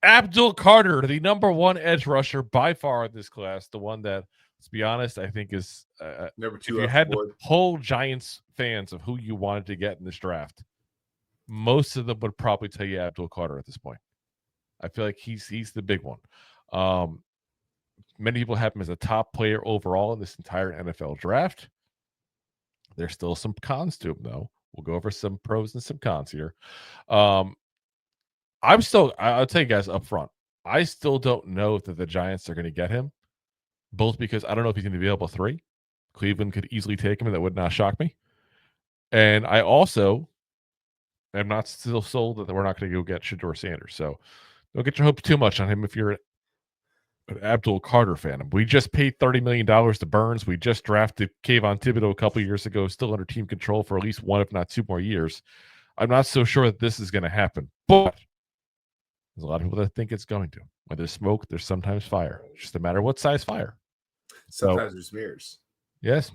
Abdul Carter, the number one edge rusher by far in this class, the one that, let's be honest, I think is Number if 2 you off the had to board. poll Giants fans of who you wanted to get in this draft, most of them would probably tell you Abdul Carter at this point. I feel like he's the big one. Many people have him as a top player overall in this entire NFL draft. There's still some cons to him, though. We'll go over some pros and some cons here. I'll tell you guys up front, I still don't know that the Giants are going to get him, both because I don't know if he's going to be available 3. Cleveland could easily take him, and that would not shock me. And I also am not still sold that we're not going to go get Shedeur Sanders. So don't get your hopes too much on him if you're an Abdul Carter fan. We just paid $30 million to Burns. We just drafted Kayvon Thibodeau a couple years ago, still under team control for at least 1, if not 2 more years. I'm not so sure that this is going to happen, but there's a lot of people that think it's going to. When there's smoke, there's sometimes fire. It's just a matter of what size fire. Sometimes there's mirrors. Yes.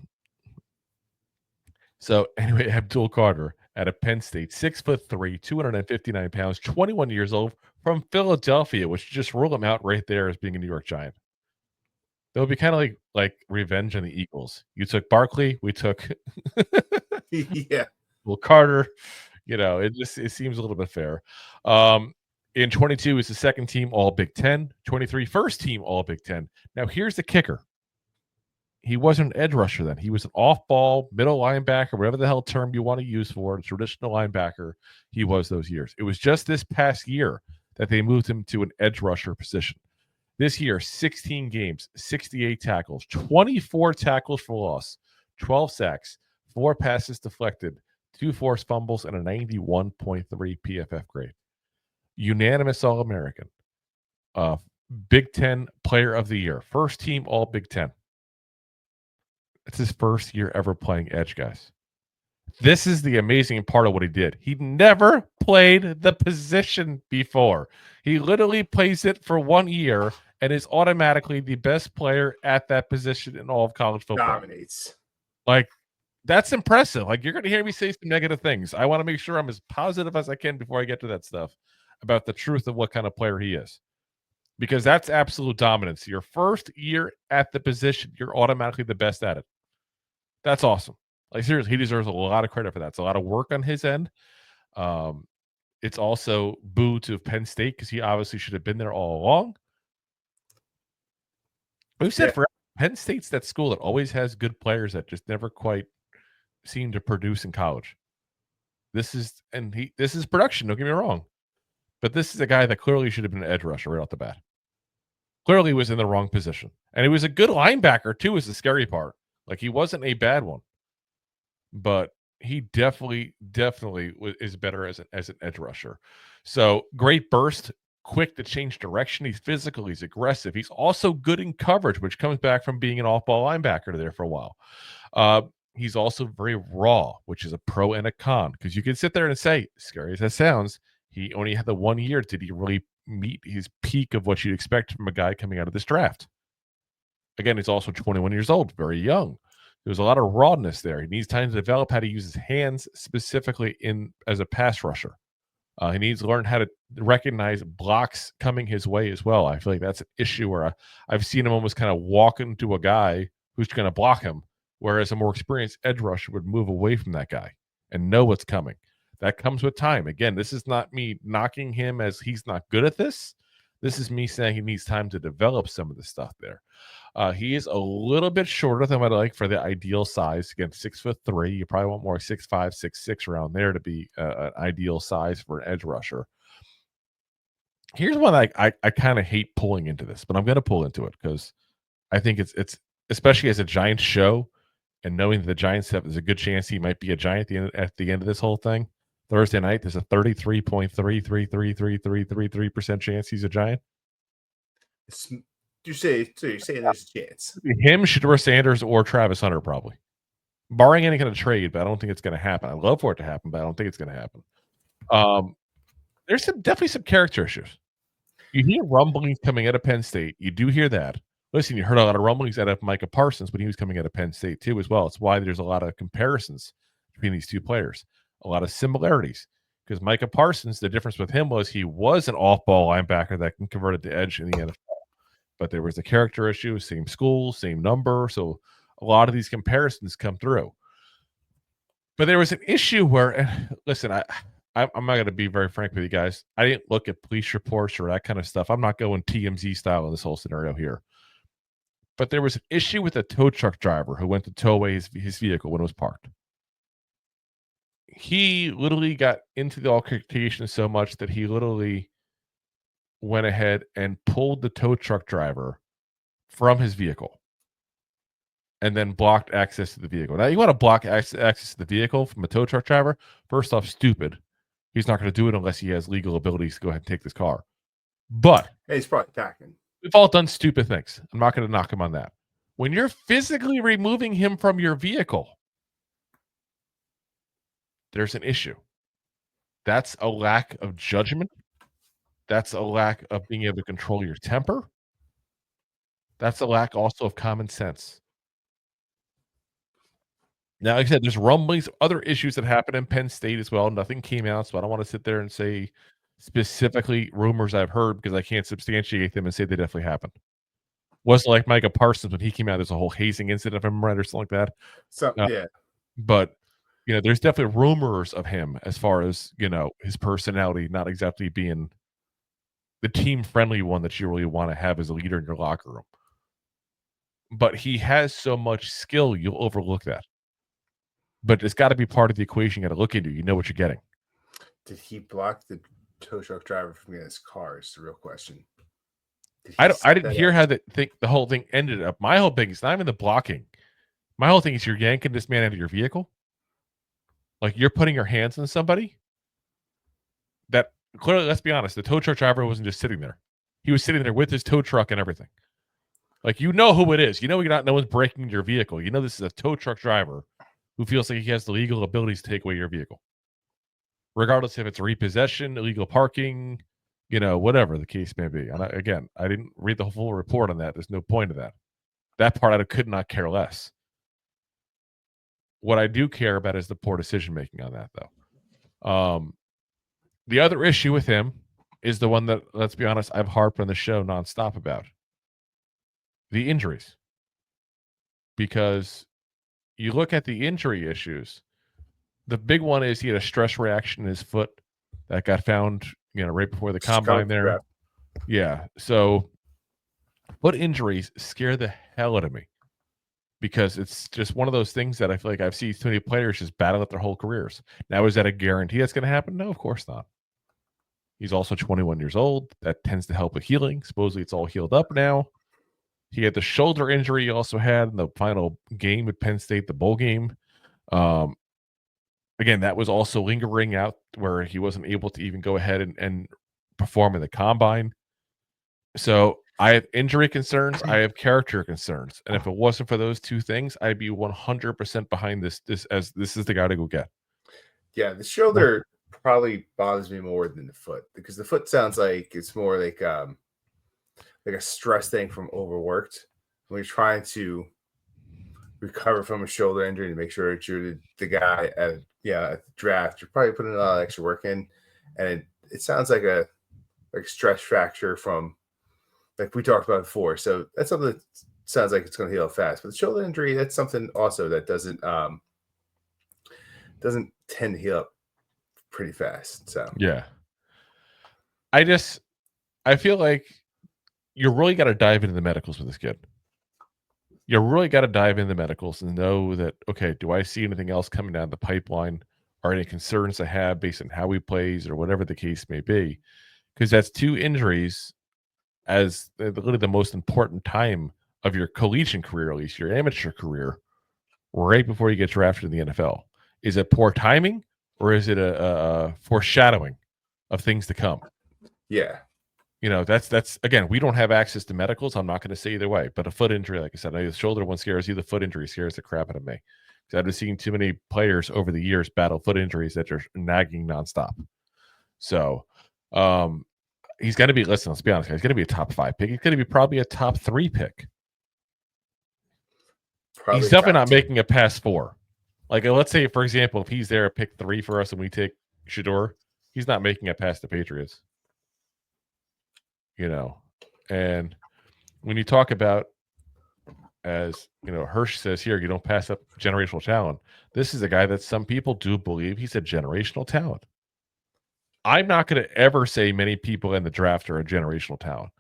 So anyway, Abdul Carter out of Penn State, 6'3", 259 pounds, 21 years old, from Philadelphia, which just rule him out right there as being a New York Giant. That would be kind of like revenge on the Eagles. You took Barkley, we took Yeah. Abdul Carter. It seems a little bit fair. In 22, he's the second team All Big Ten. 23, first team All Big Ten. Now, here's the kicker. He wasn't an edge rusher then. He was an off-ball, middle linebacker, whatever the hell term you want to use for it, a traditional linebacker. He was those years. It was just this past year that they moved him to an edge rusher position. This year, 16 games, 68 tackles, 24 tackles for loss, 12 sacks, 4 passes deflected, 2 forced fumbles, and a 91.3 PFF grade. Unanimous All-American. Big Ten Player of the Year. First team All Big Ten. It's his first year ever playing edge, guys. This is the amazing part of what he did. He never played the position before. He literally plays it for 1 year and is automatically the best player at that position in all of college football. Dominates. That's impressive. You're going to hear me say some negative things. I want to make sure I'm as positive as I can before I get to that stuff about the truth of what kind of player he is. Because that's absolute dominance. Your first year at the position, you're automatically the best at it. That's awesome. Seriously, he deserves a lot of credit for that. It's a lot of work on his end. It's also boo to Penn State because he obviously should have been there all along. We've said forever, Penn State's that school that always has good players that just never quite seem to produce in college. This is production, don't get me wrong. But this is a guy that clearly should have been an edge rusher right off the bat. Clearly was in the wrong position. And he was a good linebacker, too, is the scary part. He wasn't a bad one. But he definitely is better as an edge rusher. So, great burst, quick to change direction. He's physical. He's aggressive. He's also good in coverage, which comes back from being an off-ball linebacker there for a while. He's also very raw, which is a pro and a con. Because you can sit there and say, scary as that sounds, he only had the 1 year. Did he really meet his peak of what you'd expect from a guy coming out of this draft? Again, he's also 21 years old, very young. There's a lot of rawness there. He needs time to develop how to use his hands specifically as a pass rusher. He needs to learn how to recognize blocks coming his way as well. I feel like that's an issue where I've seen him almost kind of walk into a guy who's going to block him, whereas a more experienced edge rusher would move away from that guy and know what's coming. That comes with time. Again, this is not me knocking him as he's not good at this. This is me saying he needs time to develop some of the stuff there. He is a little bit shorter than what I like for the ideal size. Again, 6'3". You probably want more 6'5", 6'6" around there to be an ideal size for an edge rusher. Here's one I kind of hate pulling into this, but I'm going to pull into it because I think it's especially as a Giants show and knowing that the Giants have there's a good chance he might be a Giant at the end of this whole thing. Thursday night, there's a 33.3333333% chance he's a Giant. You're saying there's a chance. Him, Shedeur Sanders, or Travis Hunter, probably. Barring any kind of trade, but I don't think it's going to happen. I'd love for it to happen, but I don't think it's going to happen. There's definitely some character issues. You hear rumblings coming out of Penn State. You do hear that. Listen, you heard a lot of rumblings out of Micah Parsons, but he was coming out of Penn State too as well. It's why there's a lot of comparisons between these two players. A lot of similarities. Because Micah Parsons, the difference with him was he was an off-ball linebacker that can convert it to edge in the NFL. But there was a character issue, same school, same number. So a lot of these comparisons come through. But there was an issue where, listen, I'm not going to be very frank with you guys. I didn't look at police reports or that kind of stuff. I'm not going TMZ style in this whole scenario here. But there was an issue with a tow truck driver who went to tow away his vehicle when it was parked. He literally got into the altercation so much that he literally went ahead and pulled the tow truck driver from his vehicle and then blocked access to the vehicle. Now, you want to block access to the vehicle from a tow truck driver? First off, stupid. He's not going to do it unless he has legal abilities to go ahead and take this car. But hey, he's probably attacking. We've all done stupid things. I'm not going to knock him on that. When you're physically removing him from your vehicle, there's an issue. That's a lack of judgment. That's a lack of being able to control your temper. That's a lack also of common sense. Now, like I said, there's rumblings, other issues that happened in Penn State as well. Nothing came out, so I don't want to sit there and say specifically rumors I've heard because I can't substantiate them and say they definitely happened. Wasn't like Micah Parsons when he came out. There's a whole hazing incident, if I'm right, or something like that. So yeah, but there's definitely rumors of him as far as his personality not exactly being the team friendly one that you really want to have as a leader in your locker room. But he has so much skill, you'll overlook that. But it's got to be part of the equation. You got to look into. You know what you're getting. Did he block the tow truck driver from getting his car? Is the real question. I didn't hear how the whole thing ended up. My whole thing is not even the blocking. My whole thing is you're yanking this man out of your vehicle. Like you're putting your hands on somebody. That clearly, let's be honest, the tow truck driver wasn't just sitting there. He was sitting there with his tow truck and everything. Like who it is. No one's breaking your vehicle. This is a tow truck driver who feels like he has the legal abilities to take away your vehicle. Regardless if it's repossession, illegal parking, whatever the case may be. And I didn't read the full report on that. There's no point to that. That part I could not care less. What I do care about is the poor decision making on that, though. The other issue with him is the one that, let's be honest, I've harped on the show nonstop about. The injuries. Because you look at the injury issues, the big one is he had a stress reaction in his foot that got found, right before the combine there. Yeah. So foot injuries scare the hell out of me because it's just one of those things that I feel like I've seen too many players just battle it their whole careers. Now, is that a guarantee that's going to happen? No, of course not. He's also 21 years old. That tends to help with healing. Supposedly it's all healed up now. He had the shoulder injury he also had in the final game at Penn State, the bowl game. Again, that was also lingering out where he wasn't able to even go ahead and perform in the combine. So I have injury concerns. I have character concerns. And if it wasn't for those two things, I'd be 100% behind this as this is the guy to go get. Yeah, the shoulder probably bothers me more than the foot because the foot sounds like it's more like a stress thing from overworked. When you're trying to recover from a shoulder injury to make sure that you're the guy at the draft, you're probably putting a lot of extra work in, and it sounds like a stress fracture from like we talked about before. So that's something that sounds like it's going to heal fast. But the shoulder injury, that's something also that doesn't tend to heal up pretty fast. So yeah, I feel like you really got to dive into the medicals with this kid. You really got to dive into the medicals and know that, okay, do I see anything else coming down the pipeline or any concerns I have based on how he plays or whatever the case may be? Because that's two injuries as literally the most important time of your collegiate career, at least your amateur career, right before you get drafted in the NFL. Is it poor timing or is it a foreshadowing of things to come? Yeah. That's again, we don't have access to medicals. I'm not going to say either way, but a foot injury, like I said, I know the shoulder one scares you. The foot injury scares the crap out of me because I've been seeing too many players over the years battle foot injuries that are nagging nonstop. So, he's going to be, let's be honest, he's going to be a top 5 pick. He's going to be probably a top 3 pick. He's definitely not making a pass 4. Like, let's say, for example, if he's there at pick 3 for us and we take Shedeur, he's not making it past the Patriots. And when you talk about, as Hirsch says here, you don't pass up generational talent. This is a guy that some people do believe he's a generational talent. I'm not going to ever say many people in the draft are a generational talent.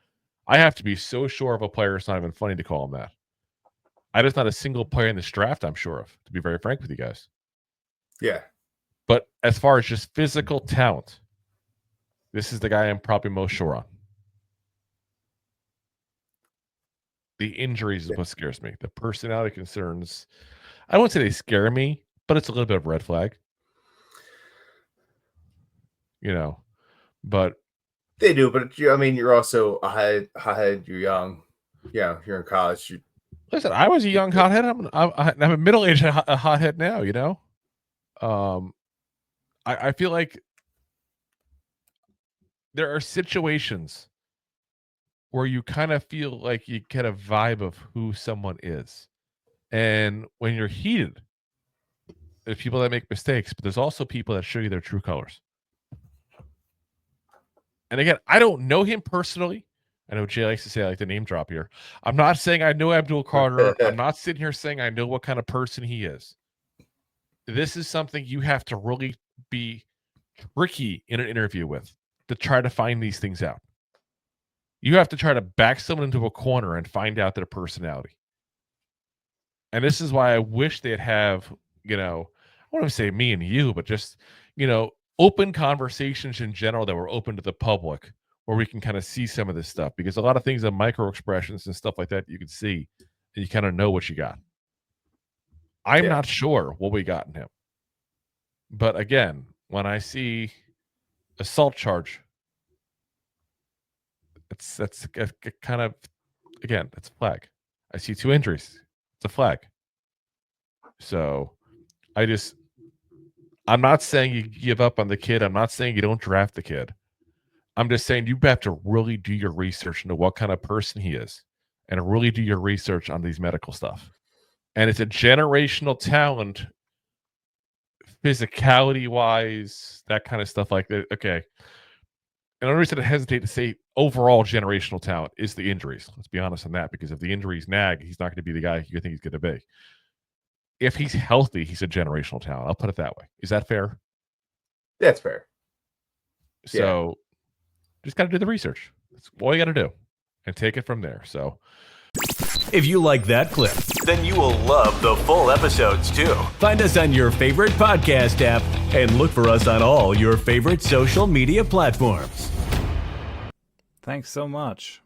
I have to be so sure of a player, it's not even funny to call him that. There's not a single player in this draft I'm sure of, to be very frank with you guys. Yeah. But as far as just physical talent, this is the guy I'm probably most sure on. The injuries is what scares me. The personality concerns, I won't say they scare me, but it's a little bit of a red flag. But they do. But you're also a hothead. You're young. Yeah, you're in college. Listen, I was a young hothead. I'm a middle-aged hothead now. I feel like there are situations where you kind of feel like you get a vibe of who someone is, and when you're heated, there's people that make mistakes, but there's also people that show you their true colors. And again, I don't know him personally. I know Jay likes to say I like to name drop here. I'm not saying I know Abdul Carter. I'm not sitting here saying I know what kind of person he is. This is something you have to really be tricky in an interview with to try to find these things out. You have to try to back someone into a corner and find out their personality. And this is why I wish they'd have, I don't want to say me and you, but just, open conversations in general that were open to the public where we can kind of see some of this stuff, because a lot of things are micro expressions and stuff like that you can see and you kind of know what you got. I'm not sure what we got in him. But again, when I see assault charge, that's kind of, again, that's a flag. I see 2 injuries. It's a flag. So I'm not saying you give up on the kid. I'm not saying you don't draft the kid. I'm just saying you have to really do your research into what kind of person he is and really do your research on these medical stuff. And it's a generational talent, physicality-wise, that kind of stuff like that. Okay. And the only reason I hesitate to say overall generational talent is the injuries. Let's be honest on that, because if the injuries nag, he's not going to be the guy you think he's going to be. If he's healthy, he's a generational talent. I'll put it that way. Is that fair? That's fair. So just got to do the research. That's all you got to do and take it from there. So if you like that clip, then you will love the full episodes too. Find us on your favorite podcast app and look for us on all your favorite social media platforms. Thanks so much.